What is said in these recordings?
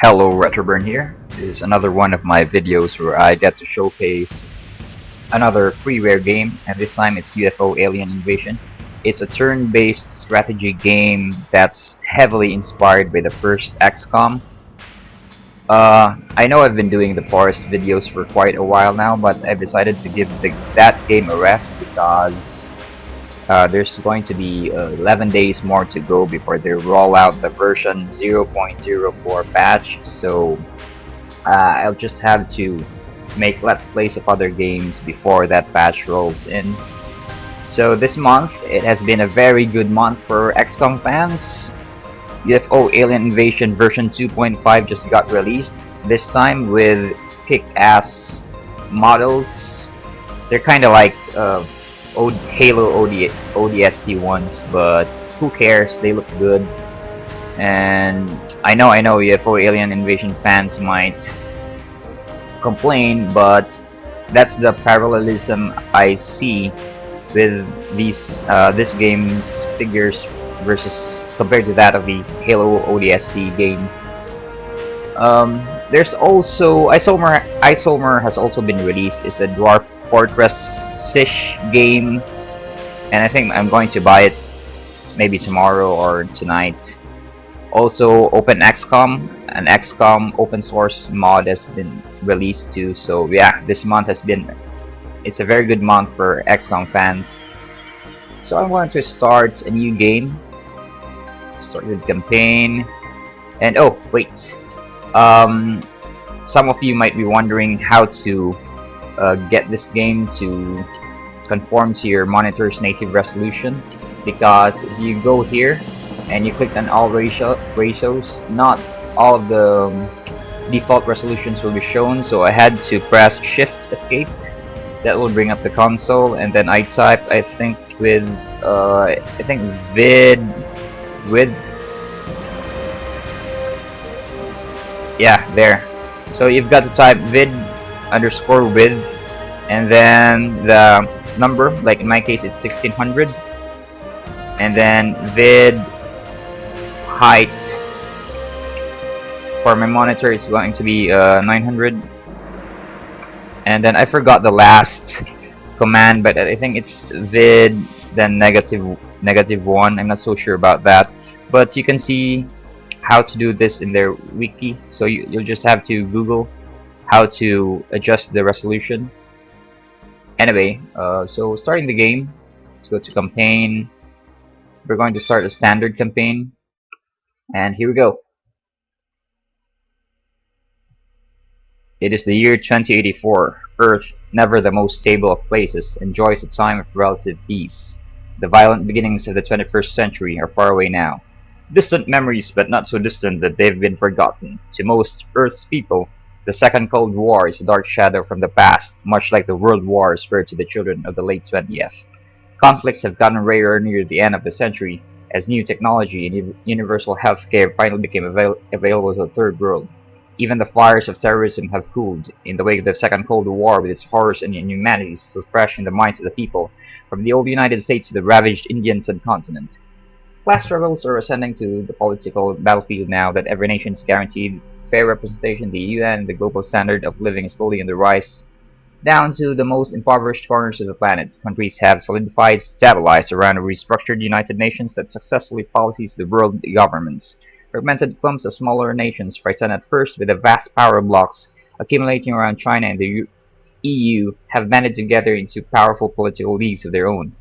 Hello, Retroburn here. This is another one of my videos where I get to showcase another freeware game, and this time it's UFO Alien Invasion. It's a turn-based strategy game that's heavily inspired by the first XCOM. I know I've been doing the forest videos for quite a while now, but I've decided to give that game a rest because there's going to be 11 days more to go before they roll out the version 0.04 patch. So I'll just have to make Let's Plays of other games before that patch rolls in. So this month, it has been a very good month for XCOM fans. UFO Alien Invasion version 2.5 just got released, this time with kick-ass models. They're kind of like Halo ODST ones, but who cares, they look good. And I know UFO Alien Invasion fans might complain, but that's the parallelism I see with this game's figures versus compared to that of the Halo ODST game. There's also Isomer has also been released. It's a Dwarf Fortress-ish game, and I think I'm going to buy it maybe tomorrow or tonight. Also, Open XCOM, an XCOM open source mod has been released too. So yeah, this month it's a very good month for XCOM fans. So I want to start a new game. Start with campaign, and oh wait, some of you might be wondering how to get this game to conform to your monitor's native resolution, because if you go here and you click on all ratios, not all of the default resolutions will be shown. So I had to press Shift Escape. That will bring up the console, and then I typed, I think with vid width. Yeah, there. So you've got to type vid_width, and then the number, like in my case it's 1600, and then vid height for my monitor is going to be 900, and then I forgot the last command, but I think it's vid then -1. I'm not so sure about that, but you can see how to do this in their wiki. So you'll just have to Google how to adjust the resolution. Anyway, so starting the game, let's go to campaign. We're going to start a standard campaign, and here we go. It is the year 2084. Earth, never the most stable of places, enjoys a time of relative peace. The violent beginnings of the 21st century are far away now. Distant memories, but not so distant that they've been forgotten. To most Earth's people, the Second Cold War is a dark shadow from the past, much like the World Wars were to the children of the late 20th. Conflicts have gotten rarer near the end of the century, as new technology and universal healthcare finally became available to the Third World. Even the fires of terrorism have cooled, in the wake of the Second Cold War, with its horrors and inhumanities still fresh in the minds of the people, from the old United States to the ravaged Indian subcontinent. Class struggles are ascending to the political battlefield now that every nation is guaranteed fair representation. The UN and the global standard of living is slowly on the rise. Down to the most impoverished corners of the planet, countries have solidified, stabilized around a restructured United Nations that successfully policies the world governments. Fragmented clumps of smaller nations frightened at first with the vast power blocks accumulating around China and the EU have banded together into powerful political leagues of their own,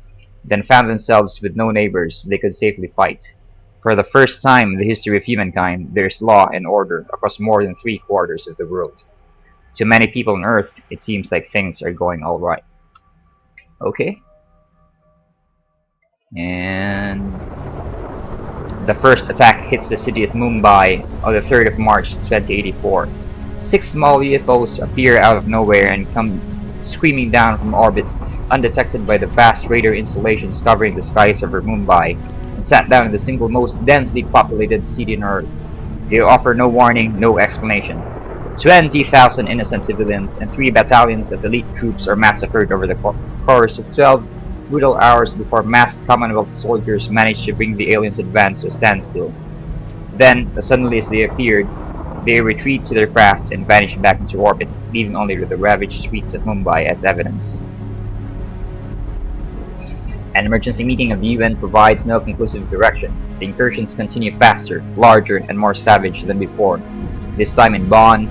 then found themselves with no neighbors they could safely fight. For the first time in the history of humankind, there is law and order across more than 3/4 of the world. To many people on Earth, it seems like things are going alright. Okay. And the first attack hits the city of Mumbai on the 3rd of March 2084. 6 small UFOs appear out of nowhere and come screaming down from orbit, undetected by the vast radar installations covering the skies over Mumbai, and sat down in the single most densely populated city on Earth. They offer no warning, no explanation. 20,000 innocent civilians and 3 battalions of elite troops are massacred over the course of 12 brutal hours before masked Commonwealth soldiers managed to bring the aliens' advance to a standstill. Then, as suddenly as they appeared, They retreat to their craft and vanish back into orbit, leaving only the ravaged streets of Mumbai as evidence. An emergency meeting of the UN provides no conclusive direction. The incursions continue faster, larger, and more savage than before. This time in Bonn,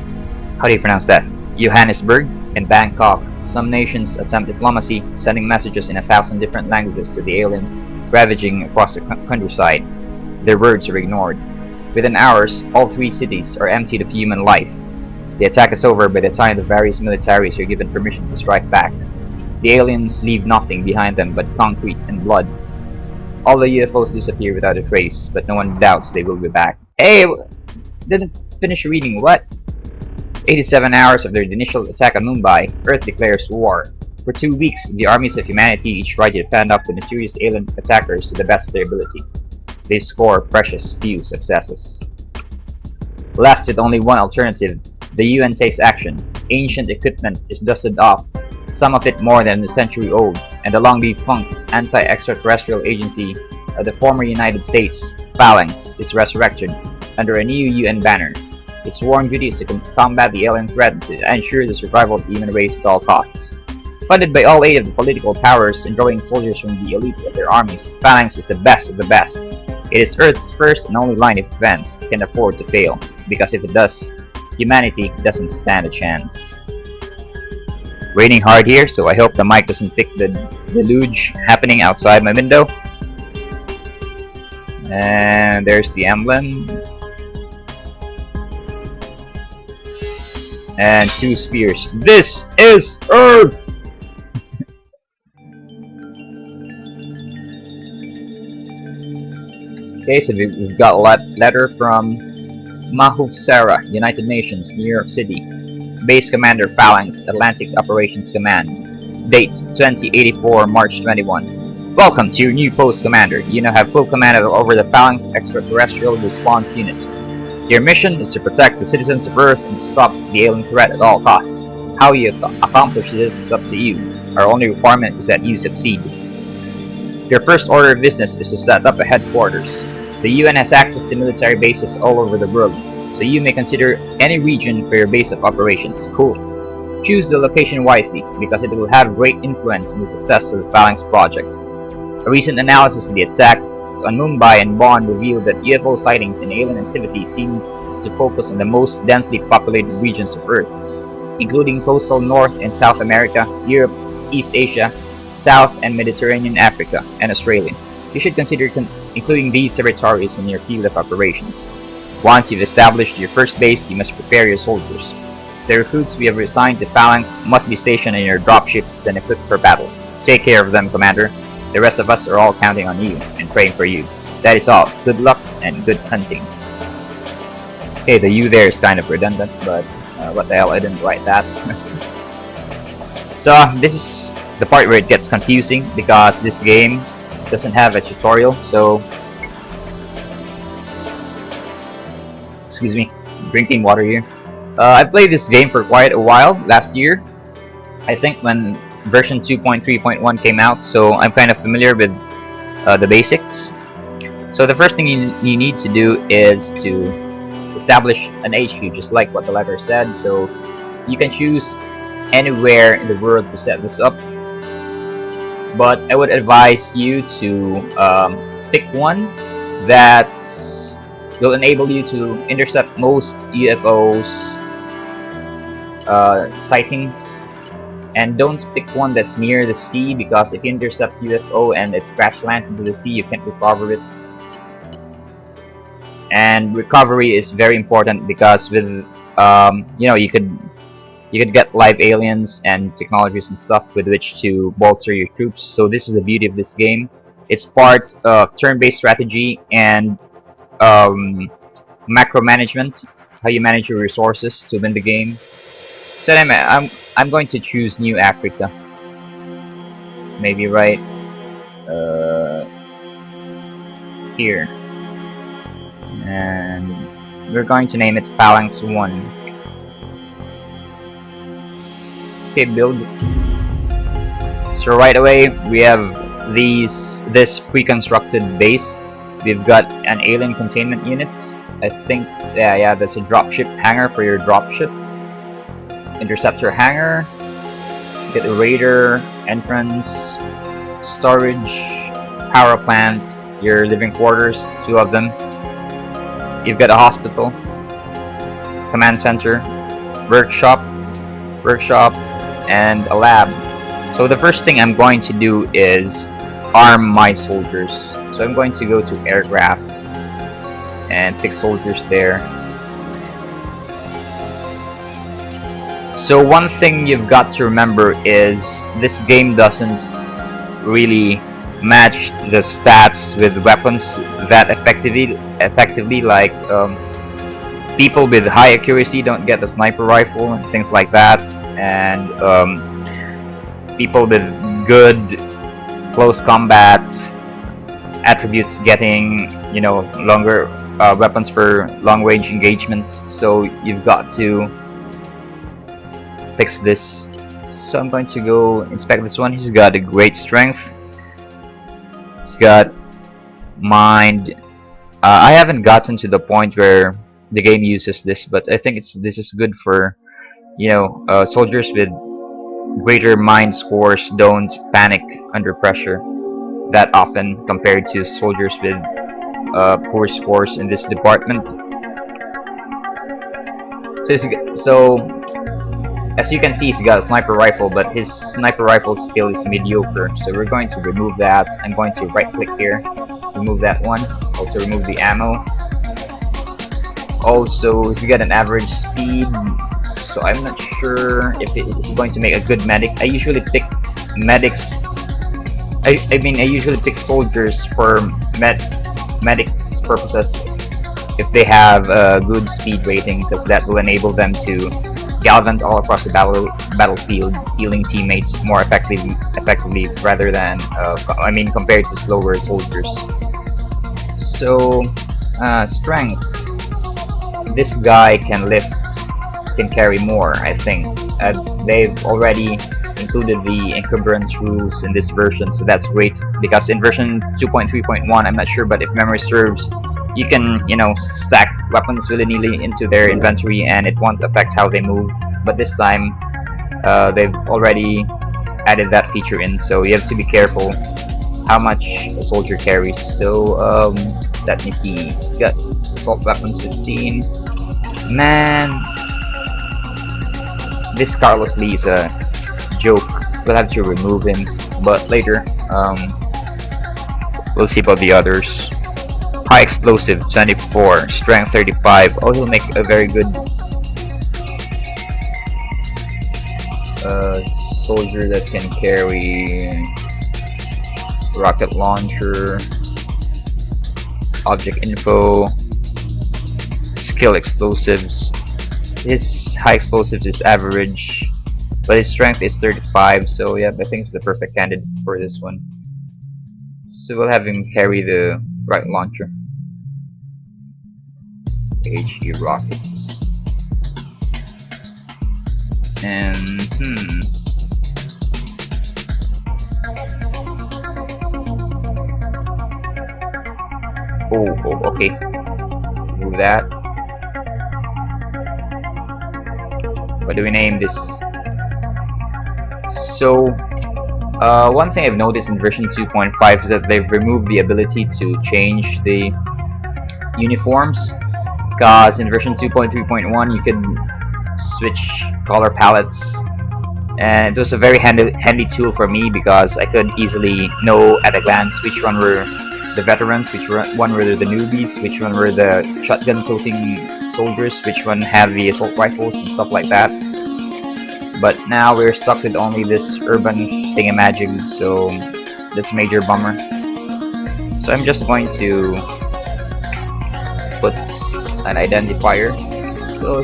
how do you pronounce that? Johannesburg, and Bangkok. Some nations attempt diplomacy, sending messages in 1,000 different languages to the aliens ravaging across the countryside. Their words are ignored. Within hours, all three cities are emptied of human life. The attack is over by the time the various militaries are given permission to strike back. The aliens leave nothing behind them but concrete and blood. All the UFOs disappear without a trace, but no one doubts they will be back. Hey! Didn't finish reading, what? 87 hours after the initial attack on Mumbai, Earth declares war. For 2 weeks, the armies of humanity each try to fend off the mysterious alien attackers to the best of their ability. They score precious few successes. Left with only one alternative, the UN takes action. Ancient equipment is dusted off, some of it more than a century old, and the long-defunct anti-extraterrestrial agency of the former United States, Phalanx, is resurrected under a new UN banner. Its sworn duty is to combat the alien threat and to ensure the survival of the human race at all costs. Funded by all 8 of the political powers and drawing soldiers from the elite of their armies, Phalanx is the best of the best. It is Earth's first and only line of defense. It can afford to fail, because if it does, humanity doesn't stand a chance. Raining hard here, so I hope the mic doesn't pick the deluge happening outside my window. And there's the emblem. And 2 spears. This is Earth! Okay, so we've got a letter from Mahuf Sarah, United Nations, New York City. Base Commander Phalanx, Atlantic Operations Command. Date 2084, March 21. Welcome to your new post, Commander. You now have full command over the Phalanx Extraterrestrial Response Unit. Your mission is to protect the citizens of Earth and to stop the alien threat at all costs. How you accomplish this is up to you. Our only requirement is that you succeed. Your first order of business is to set up a headquarters. The UN has access to military bases all over the world, so you may consider any region for your base of operations. Cool. Choose the location wisely, because it will have great influence in the success of the Phalanx project. A recent analysis of the attacks on Mumbai and Bonn revealed that UFO sightings and alien activity seem to focus on the most densely populated regions of Earth, including coastal North and South America, Europe, East Asia, South and Mediterranean Africa, and Australia. You should consider including these territories in your field of operations. Once you've established your first base, you must prepare your soldiers. The recruits we have assigned to Phalanx must be stationed in your dropship and equipped for battle. Take care of them, Commander. The rest of us are all counting on you and praying for you. That is all. Good luck and good hunting. Okay, the U there is kind of redundant, but what the hell, I didn't write that. So this is the part where it gets confusing because this game doesn't have a tutorial, so excuse me, drinking water here. I played this game for quite a while last year, I think when version 2.3.1 came out, so I'm kind of familiar with the basics. So the first thing you need to do is to establish an HQ, just like what the letter said. So you can choose anywhere in the world to set this up, but I would advise you to pick one that will enable you to intercept most UFOs sightings, and don't pick one that's near the sea, because if you intercept UFO and it crash lands into the sea, you can't recover it. And recovery is very important because with you know, you could get live aliens and technologies and stuff with which to bolster your troops. So this is the beauty of this game. It's part of turn-based strategy and macro management, how you manage your resources to win the game. So anyway, I'm going to choose New Africa. Maybe right here. And we're going to name it Phalanx 1. Okay, build. So right away we have this pre-constructed base. We've got an alien containment unit, I think, yeah, that's a dropship hangar for your dropship. Interceptor hangar. Get a raider, entrance, storage, power plant, your living quarters, two of them. You've got a hospital, command center, workshop, and a lab. So the first thing I'm going to do is arm my soldiers. So I'm going to go to aircraft and pick soldiers there. So one thing you've got to remember is this game doesn't really match the stats with weapons that effectively like people with high accuracy don't get the sniper rifle and things like that, and people with good close combat attributes getting, you know, longer weapons for long range engagement. So you've got to fix this. So I'm going to go inspect this one. He's got a great strength. He's got mind. I haven't gotten to the point where the game uses this, but I think this is good for, you know, soldiers with greater mind scores don't panic under pressure that often compared to soldiers with poor scores in this department. So as you can see, he's got a sniper rifle, but his sniper rifle skill is mediocre. So we're going to remove that. I'm going to right click here, remove that one. Also remove the ammo. Also, he's got an average speed, so I'm not sure if it is going to make a good medic. I usually pick medics. I usually pick soldiers for medics purposes if they have a good speed rating, because that will enable them to gallivant all across the battlefield, healing teammates more effectively rather than compared to slower soldiers. So strength. This guy can carry more, I think. They've already included the encumbrance rules in this version, so that's great, because in version 2.3.1, I'm not sure, but if memory serves, you can, you know, stack weapons willy-nilly into their inventory and it won't affect how they move. But this time, they've already added that feature in, so you have to be careful how much a soldier carries. So let me see. Got assault weapons 15. Man, this Carlos Lee is a joke. We'll have to remove him, but later we'll see about the others. High explosive 24, strength 35. Oh, he'll make a very good soldier that can carry rocket launcher, object info, skill explosives. His high explosives is average, but his strength is 35, so yeah, I think it's the perfect candidate for this one. So we'll have him carry the rocket launcher. HE rockets. And oh, okay. Move that. What do we name this? So, one thing I've noticed in version 2.5 is that they've removed the ability to change the uniforms. Because in version 2.3.1 you could switch color palettes, and it was a very handy tool for me because I could easily know at a glance which one were the veterans, which one were the newbies, which one were the shotgun toting soldiers, which one have the assault rifles and stuff like that. But now we're stuck with only this urban thingamajig, so that's a major bummer. So I'm just going to put an identifier. So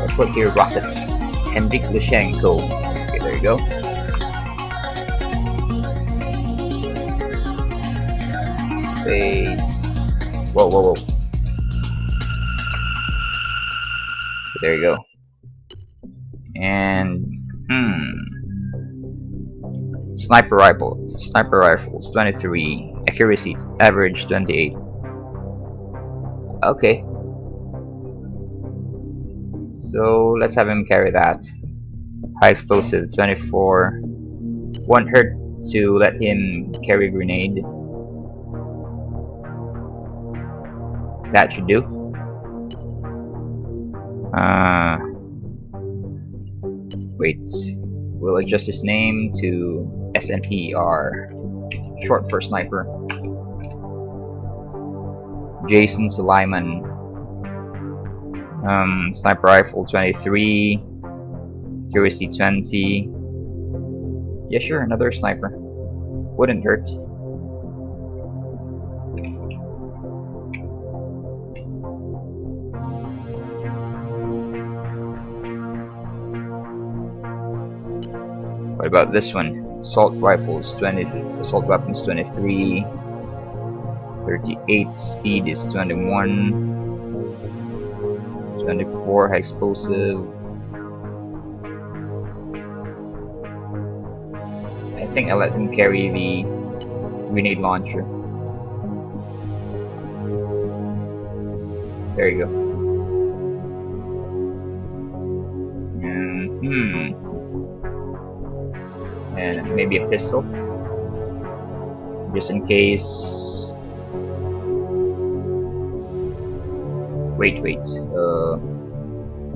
let's put here rockets. Henrik Lushenko. Okay, there you go. Space. Whoa. There you go. And sniper rifles 23, accuracy average 28. Okay, So let's have him carry that. High explosive 24. Won't hurt to let him carry a grenade. That should do. Wait. We'll adjust his name to SNPR, short for sniper. Jason Suleiman. Sniper rifle 23. Accuracy 20. Yeah, sure, another sniper. Wouldn't hurt. What about this one? Assault rifles 20. Assault weapons 23. 38. Speed is 21. 24. High explosive. I think I'll let him carry the grenade launcher. There you go. And maybe a pistol, just in case. Wait.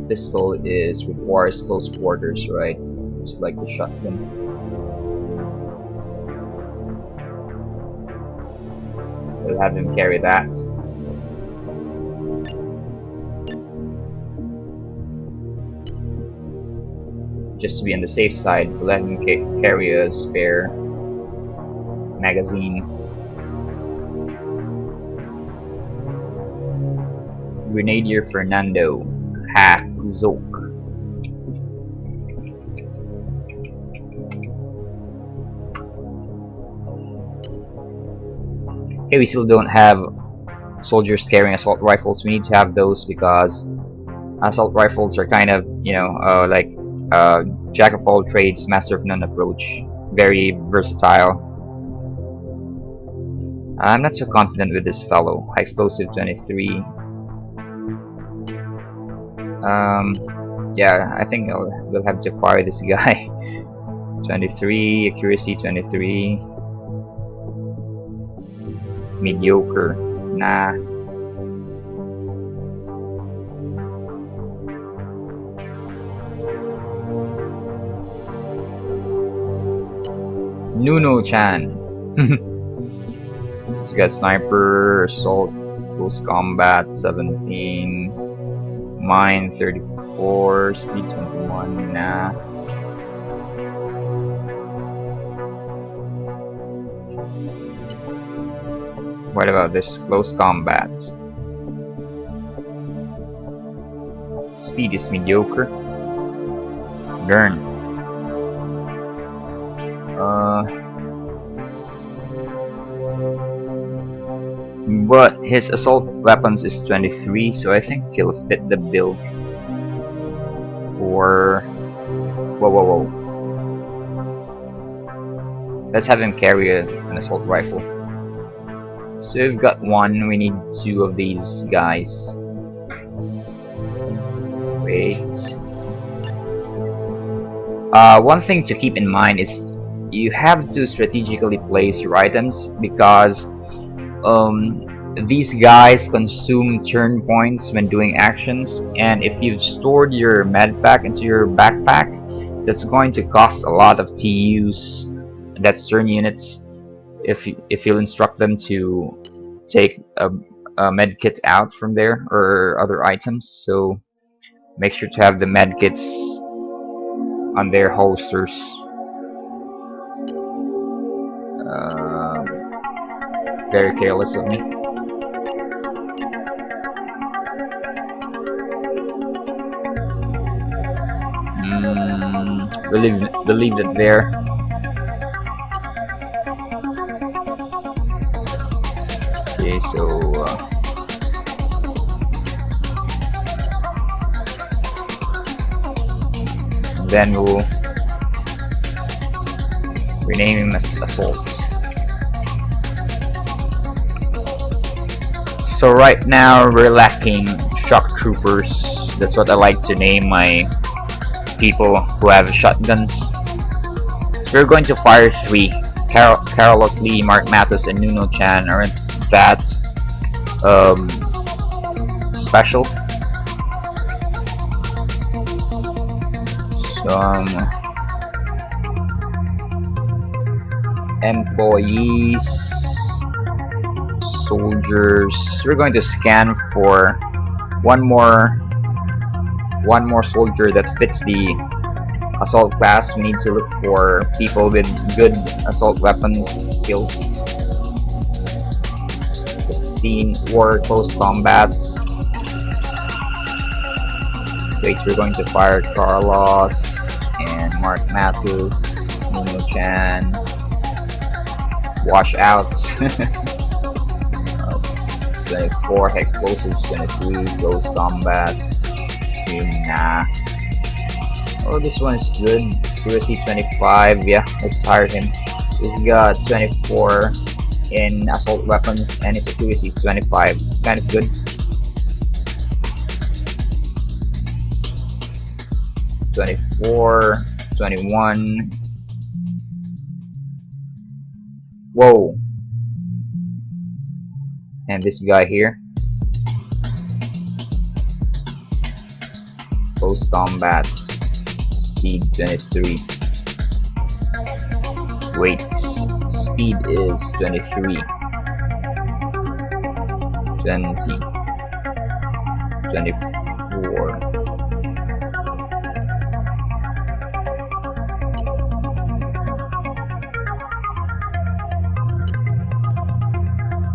Pistol requires close quarters, right? Just like the shotgun. We'll have him carry that. Just to be on the safe side, we'll let him carry a spare magazine. Grenadier Fernando, Hack Zoke. Okay, we still don't have soldiers carrying assault rifles. We need to have those because assault rifles are kind of, like jack of all trades, master of none approach. Very versatile. I'm not so confident with this fellow. High explosive 23. Yeah, I think we'll have to fire this guy. 23, accuracy 23. Mediocre. Nah. Nuno-chan. He's got sniper, assault, close combat 17, mine 34, speed 21. Nah. What about this close combat? Speed is mediocre. Learn. But his assault weapons is 23, so I think he'll fit the bill for... Whoa. Let's have him carry an assault rifle. So we've got one, we need two of these guys. Wait. One thing to keep in mind is you have to strategically place your items because these guys consume turn points when doing actions, and if you've stored your med pack into your backpack, that's going to cost a lot of TUs. That's turn units. If you'll instruct them to take a med kit out from there or other items, so make sure to have the med kits on their holsters. Very careless of me. We'll leave it there. Okay, so then we'll rename him as Assault. So right now we're lacking shock troopers. That's what I like to name my people who have shotguns. So we're going to fire 3. Carlos Lee, Mark Mathis, and Nuno Chan aren't that special. Some employees, soldiers. We're going to scan for one more soldier that fits the assault class. We need to look for people with good assault weapons skills. 16 war close combats. Wait, we're going to fire Carlos and Mark Matus, Nuno Chan. Washouts. 24 explosives, 23 close combats. Nah. Oh, this one is good. Accuracy 25. Yeah, let's hire him. He's got 24 in assault weapons and his accuracy is 25. It's kind of good. 24, 21. Whoa. And this guy here. Close combat. Speed 23. Wait. Speed is 23. 20. 24.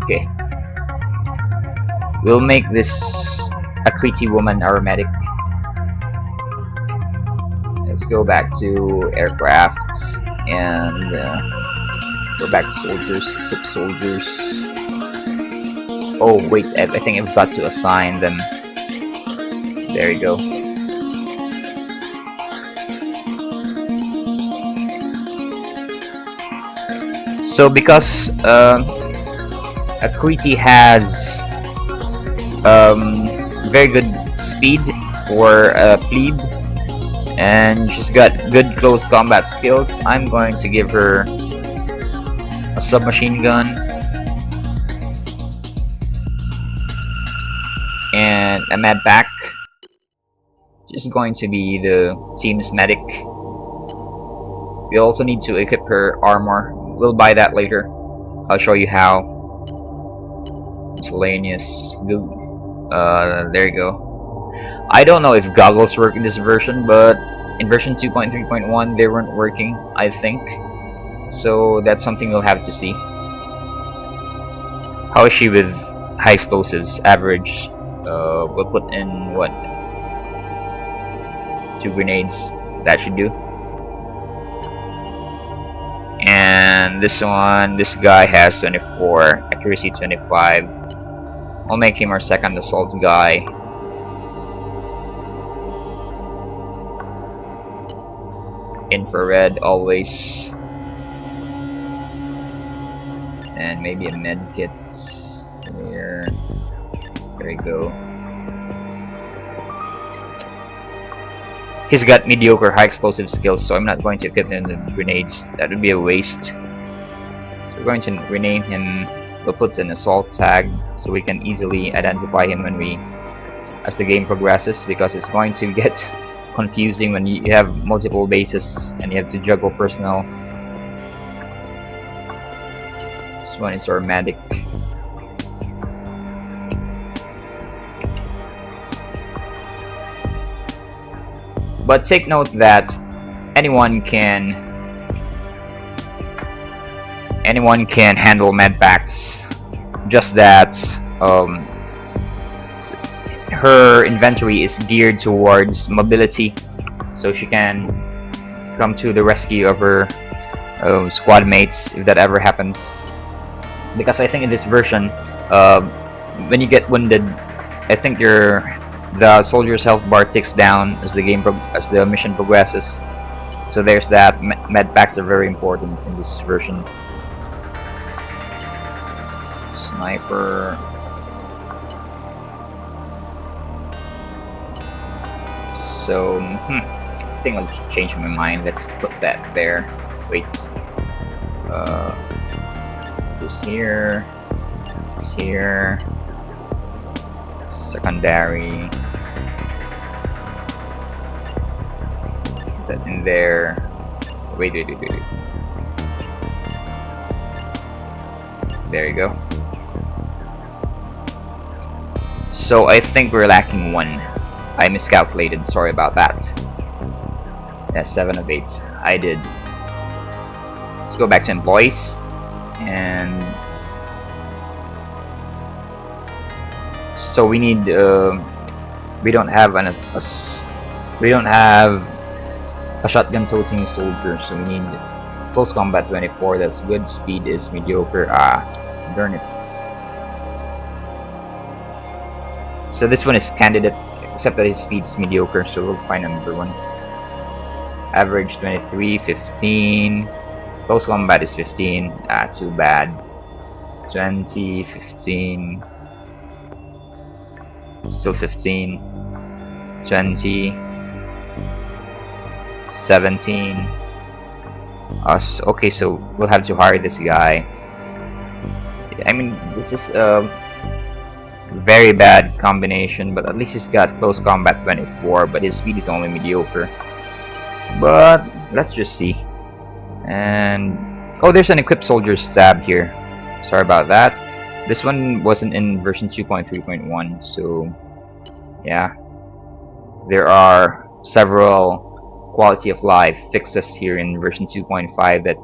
Okay. We'll make this Akriti woman our medic. Let's go back to aircrafts and go back to soldiers. Equip soldiers. Oh wait, I think I've got to assign them. There you go. So because Akriti has very good speed for a plebe, and she's got good close combat skills, I'm going to give her a submachine gun and a med pack. She's going to be the team's medic. We also need to equip her armor. We'll buy that later. I'll show you how. Miscellaneous. There you go. I don't know if goggles work in this version, but in version 2.3.1 they weren't working, I think. So that's something we'll have to see. How is she with high explosives? Average. We'll put in what? 2 grenades. That should do. And this guy has 24, accuracy 25. I'll make him our second assault guy. Infrared always. And maybe a med kit here. There we go. He's got mediocre high explosive skills, so I'm not going to equip him with grenades. That would be a waste. So we're going to rename him. We'll put an assault tag so we can easily identify him as the game progresses, because it's going to get confusing when you have multiple bases and you have to juggle personnel. This one is our medic. But take note that anyone can handle med packs. Just that her inventory is geared towards mobility, so she can come to the rescue of her squad mates if that ever happens. Because I think in this version, when you get wounded, I think the soldier's health bar ticks down as the mission progresses. So there's that. Med packs are very important in this version. Sniper. So, I think I'll change my mind. Let's put that there. Wait. This here. This here. Secondary. That in there. Wait. There you go. So I think we're lacking one. I miscalculated. Sorry about that. Yeah, 7 of 8. I did. Let's go back to employees, and so we need. We don't have we don't have a shotgun toting soldier, so we need close combat 24. That's good. Speed is mediocre. Darn it. So this one is candidate, except that his speed is mediocre, so we'll find another one. Average 23, 15. Close combat is 15. Too bad. 20, 15. Still 15. 20. 17. Okay, so we'll have to hire this guy. I mean, this is a very bad combination, but at least he's got close combat 24, but his speed is only mediocre. But let's just see. And oh, there's an equipped soldiers tab here. Sorry about that. This one wasn't in version 2.3.1, so yeah, there are several quality of life fixes here in version 2.5 that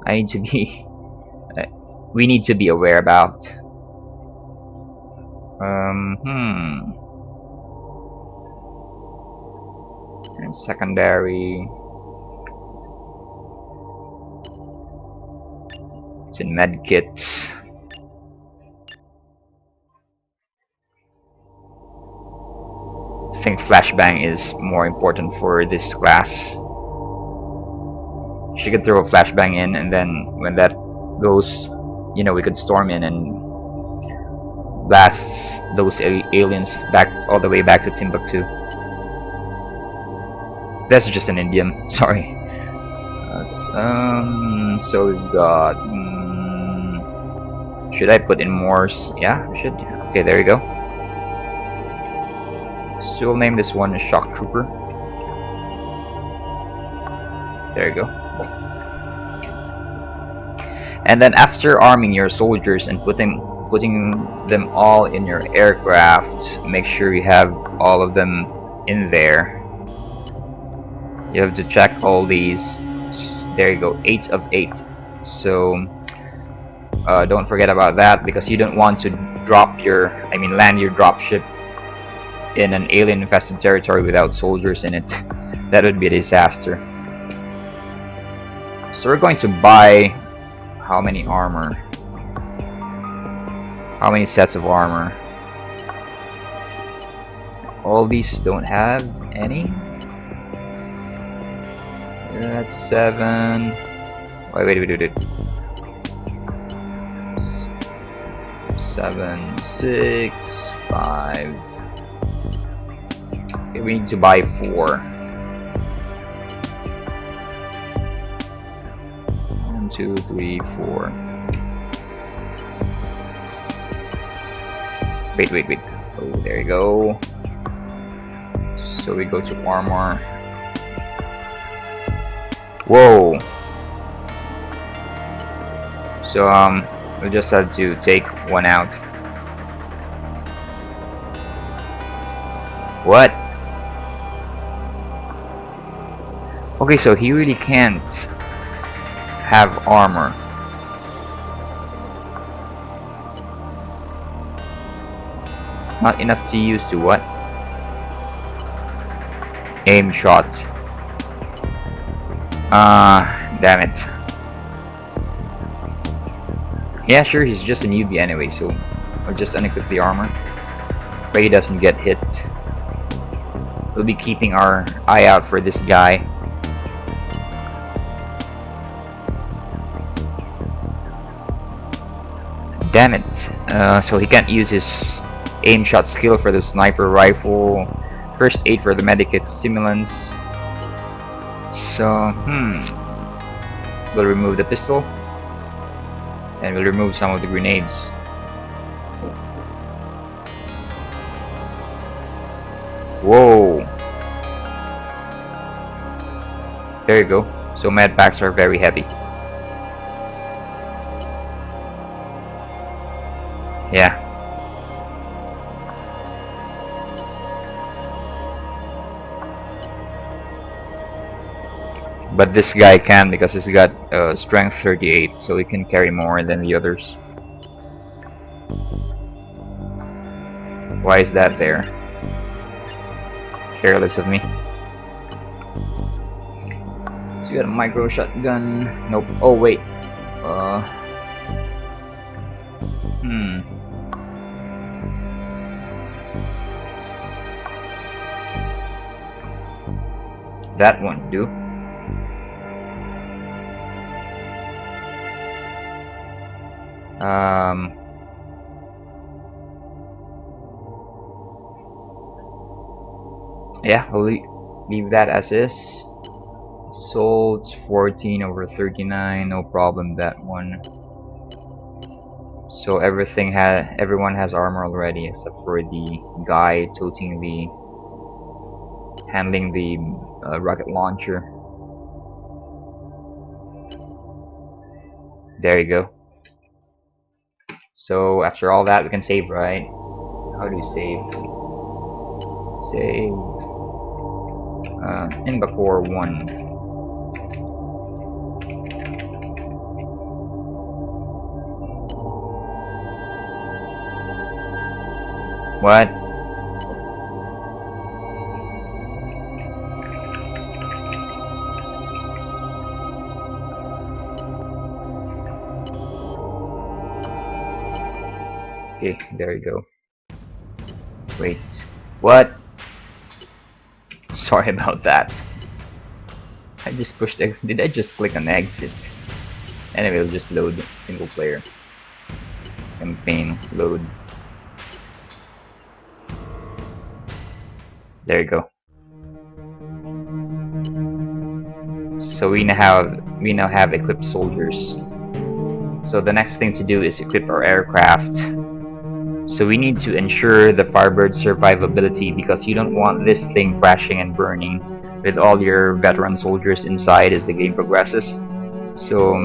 I need to be we need to be aware about. And secondary. It's in medkits. I think flashbang is more important for this class. She could throw a flashbang in, and then when that goes, you know, we could storm in and blast those aliens back all the way back to Timbuktu. That's just an idiom. Sorry. So we've got. Should I put in more? Yeah, I should. Okay, there you go. So we'll name this one Shock Trooper. There you go. And then after arming your soldiers and putting them all in your aircraft, make sure you have all of them in there. You have to check all these. There you go, 8 of 8. So don't forget about that, because you don't want to land your dropship in an alien infested territory without soldiers in it. That would be a disaster. So we're going to buy how many armor? How many sets of armor? All these don't have any. That's 7. Wait. 7, 6, 5. Okay, we need to buy 4. 1, 2, 3, 4. Wait. Oh, there you go. So we go to armor. Whoa. So we just had to take one out. What? Okay, so he really can't have armor. Not enough to use to what? Aim shot. Damn it. Yeah, sure, he's just a newbie anyway, so I'll just unequip the armor. Pray he doesn't get hit. We'll be keeping our eye out for this guy. Damn it. So he can't use his aim shot skill for the sniper rifle, First aid for the medikit, stimulants. So, we'll remove the pistol. And we'll remove some of the grenades. Whoa! There you go. So med packs are very heavy. Yeah. But this guy can because he's got strength 38, so he can carry more than the others. Why is that there? Careless of me. So you got a micro shotgun. Nope. Oh wait. That one do. Yeah, we'll leave that as is. Assault 14 over 39, no problem that one. So everyone has armor already except for the guy handling the rocket launcher. There you go. So after all that, we can save, right? How do we save? Save in Bakor 1. What? Okay, there you go. Wait, what? Sorry about that. I just pushed X. Did I just click on exit? Anyway, we'll just load single player. Campaign load. There you go. So we now have equipped soldiers. So the next thing to do is equip our aircraft. So we need to ensure the Firebird's survivability because you don't want this thing crashing and burning with all your veteran soldiers inside as the game progresses. So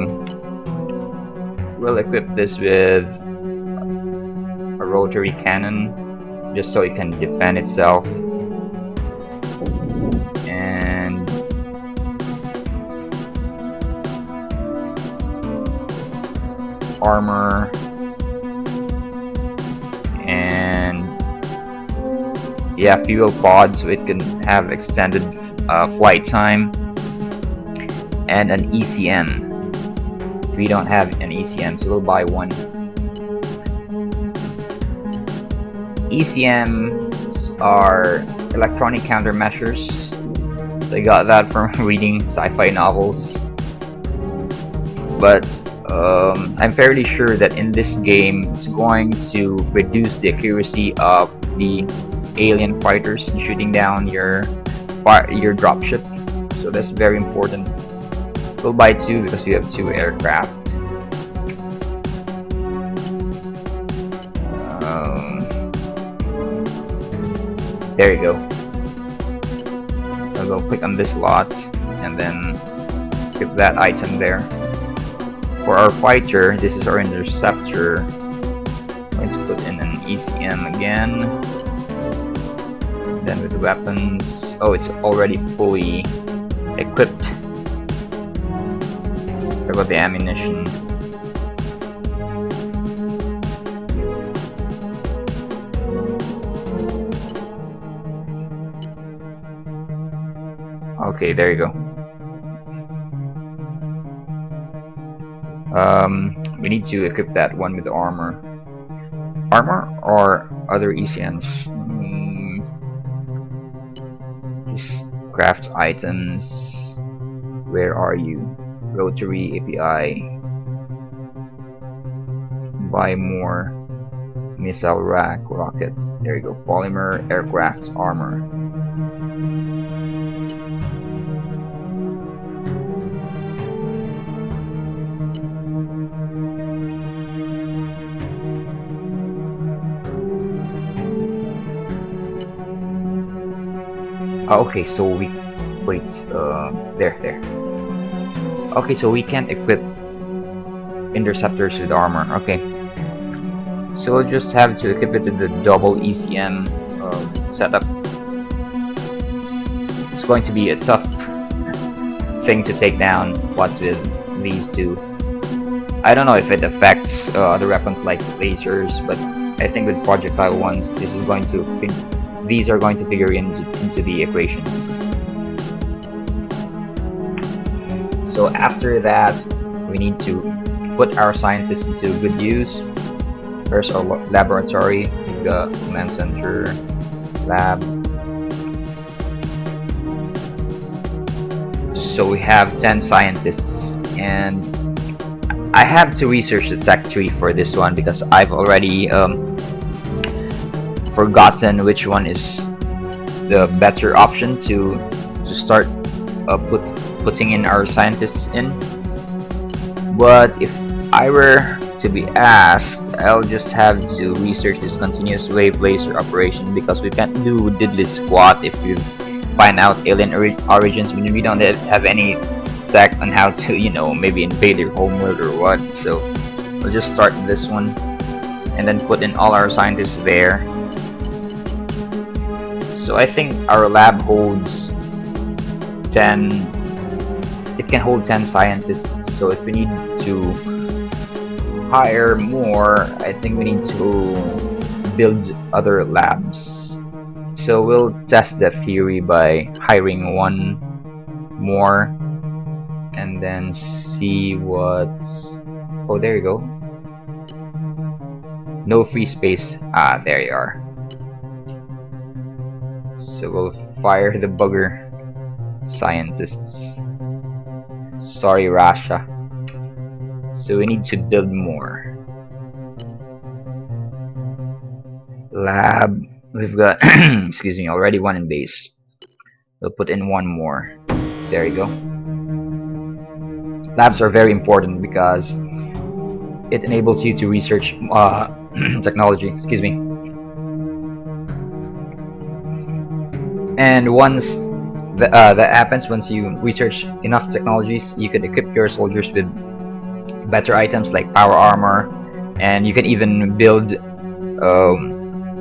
we'll equip this with a rotary cannon just so it can defend itself. And armor. And yeah, fuel pod so it can have extended flight time, and an ECM. We don't have an ECM, so we'll buy one. ECMs are electronic countermeasures. So I got that from reading sci-fi novels. But I'm fairly sure that in this game it's going to reduce the accuracy of the alien fighters shooting down your dropship. So that's very important. We'll buy two because we have two aircraft. There you go. I'll go click on this lot and then keep that item there. For our fighter, this is our interceptor. I'm going to put in an ECM again. Then with the weapons, oh, it's already fully equipped. What about the ammunition? Okay, there you go. We need to equip that one with armor. Armor or other ECMs? Just craft items. Where are you? Rotary API. Buy more. Missile rack, rocket. There you go. Polymer, aircraft, armor. Okay, so we wait. There. Okay, so we can't equip interceptors with armor. Okay, so we'll just have to equip it with the double ECM setup. It's going to be a tough thing to take down. What with these two? I don't know if it affects other weapons like lasers, but I think with projectile ones, this is going to these are going to figure into the equation. So after that, we need to put our scientists into good use. There's our laboratory. We've got command center, lab. So we have 10 scientists, and I have to research the tech tree for this one because I've already forgotten which one is the better option to start putting in our scientists in. But if I were to be asked, I'll just have to research this continuous wave laser operation because we can't do diddly squat if we find out alien origins when we don't have any tech on how to, you know, maybe invade their homeworld or what. So we'll just start this one and then put in all our scientists there. So I think our lab holds 10. It can hold 10 scientists. So if we need to hire more, I think we need to build other labs. So we'll test that theory by hiring one more and then see what. Oh, there you go. No free space. Ah, there you are. So we'll fire the bugger scientists. Sorry, Russia. So we need to build more. Lab. We've got, excuse me, already one in base. We'll put in one more. There you go. Labs are very important because it enables you to research technology. Excuse me. And once that happens, once you research enough technologies, you can equip your soldiers with better items like power armor, and you can even build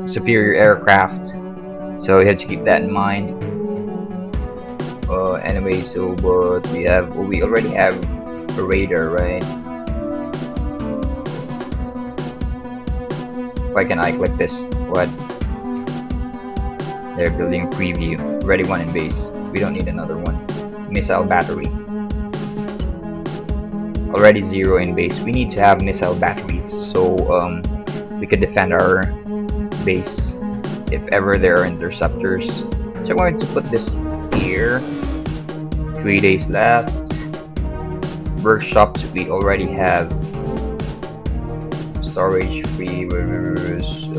superior aircraft. So you have to keep that in mind. Anyway, so but we already have a radar, right? Why can I click this? What? They're building a preview. Ready one in base. We don't need another one. Missile battery. Already 0 in base. We need to have missile batteries so we can defend our base if ever there are interceptors. So I'm going to put this here. 3 days left. Workshops we already have. Storage freewares.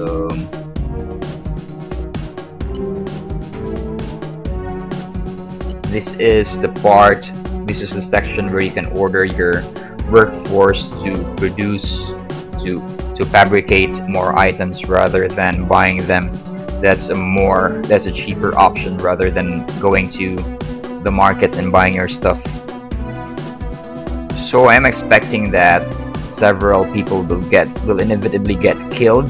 This is the part. This is the section where you can order your workforce to produce, to fabricate more items rather than buying them. That's a cheaper option rather than going to the markets and buying your stuff. So I'm expecting that several people will inevitably get killed.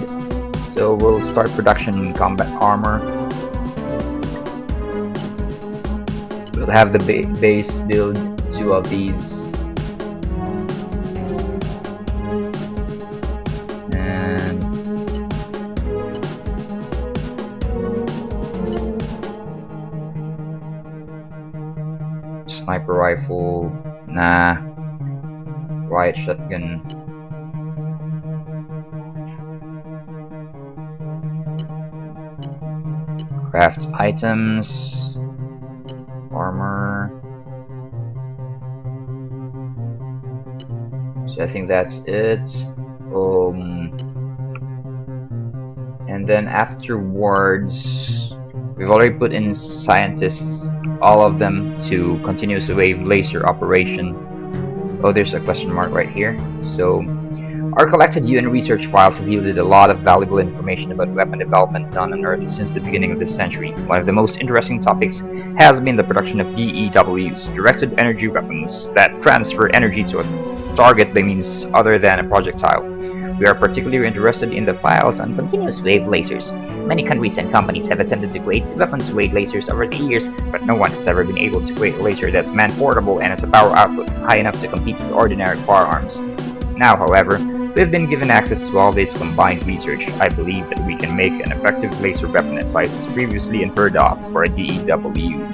So we'll start production in combat armor. We'll have the base build 2 of these. And sniper rifle, nah. Riot shotgun. Craft items. Armor. So I think that's it. And then afterwards, we've already put in scientists, all of them, to continuous wave laser operation. Oh, there's a question mark right here. So Our collected UN research files have yielded a lot of valuable information about weapon development done on Earth since the beginning of this century. One of the most interesting topics has been the production of DEWs, directed energy weapons, that transfer energy to a target by means other than a projectile. We are particularly interested in the files on continuous wave lasers. Many countries and companies have attempted to create weapons-grade lasers over the years, but no one has ever been able to create a laser that's man-portable and has a power output high enough to compete with ordinary firearms. Now, however, we've been given access to all this combined research. I believe that we can make an effective laser weapon at sizes previously unheard of for a DEW.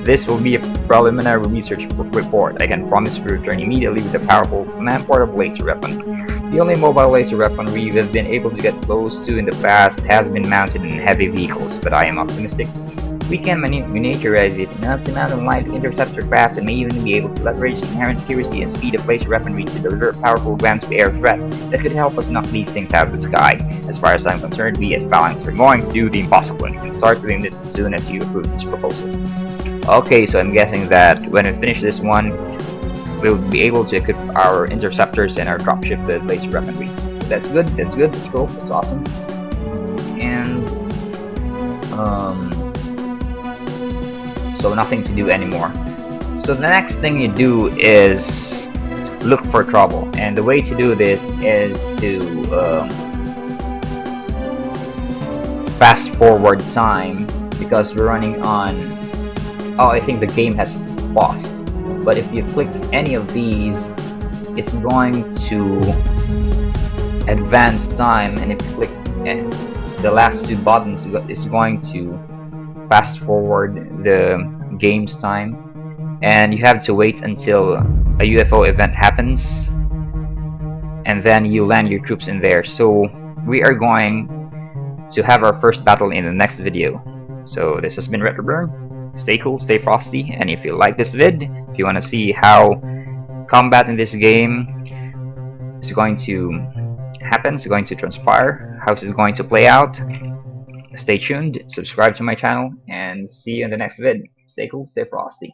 This will be a preliminary research report. I can promise to return immediately with a powerful, man-portable laser weapon. The only mobile laser weapon we have been able to get close to in the past has been mounted in heavy vehicles, but I am optimistic we can miniaturize it enough to mount on light interceptor craft and may even be able to leverage the inherent accuracy and speed of laser weaponry to deliver a powerful ground-to-air threat that could help us knock these things out of the sky. As far as I'm concerned, we at Phalanx are going to do the impossible and you can start doing it as soon as you approve this proposal. Okay, so I'm guessing that when we finish this one, we'll be able to equip our interceptors and our dropship with laser weaponry. That's good, that's cool, that's awesome. And so nothing to do anymore. So the next thing you do is look for trouble, and the way to do this is to fast forward time, because we're running on, oh, I think the game has paused, but if you click any of these it's going to advance time, and if you click the last two buttons it's going to fast forward the game's time, and you have to wait until a UFO event happens and then you land your troops in there. So we are going to have our first battle in the next video. So this has been Retroburn. Stay cool, stay frosty, and if you like this vid, if you want to see how combat in this game is going to happen, is going to transpire, how this is going to play out, stay tuned, subscribe to my channel, and see you in the next vid. Stay cool, stay frosty.